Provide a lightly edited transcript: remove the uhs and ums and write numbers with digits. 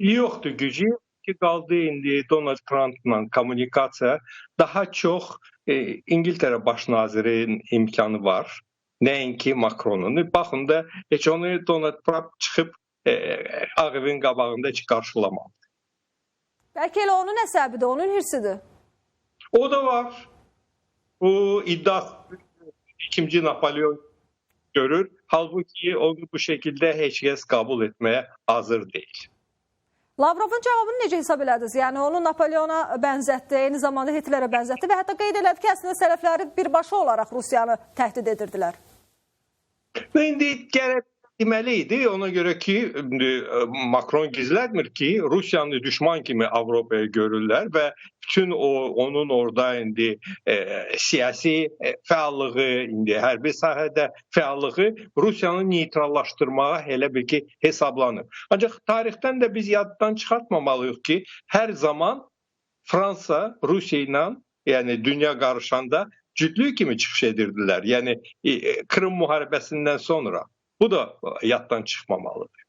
Yoxdur gücü ki qaldı indi Donald Trump'la kommunikasiya daha çox İngiltərə baş nazirinin imkanı var. Nəinki Macron'un. Baxın da heç onu Donald Trump çıxıb Ağ Evin qabağında heç qarşılamadı. Bəlkə elə onun əsəbidir, onun hirsidir. O da var. Bu iddia ikinci Napolyon görür. Halbuki onu bu şekilde heç kəs qəbul etməyə hazır deyil. Lavrovun cavabını necə hesab elədiniz? Yəni onu Napoleona bənzətdi, eyni zamanda Hitlerə bənzətdi və hətta qeyd elədi ki, əslində sələfləri birbaşa olaraq Rusiyanı təhdid edirdilər. İndi gərək deməli idi, ona görə ki, Macron gizlətmir ki, Rusiyanı düşman kimi Avropaya görürlər və bütün onun orada indi siyasi fəallığı, indi hərbi sahədə fəallığı Rusiyanı neytrallaşdırmağa elə bir ki hesablanır. Ancaq tarixdən də biz yaddan çıxartmamalıyıq ki, hər zaman Fransa Rusiya ilə, yəni dünya qarışanda cütlük kimi çıxış edirdilər. Yəni Krım müharibəsindən sonra. Bu da yaddan çıxmamalıdır.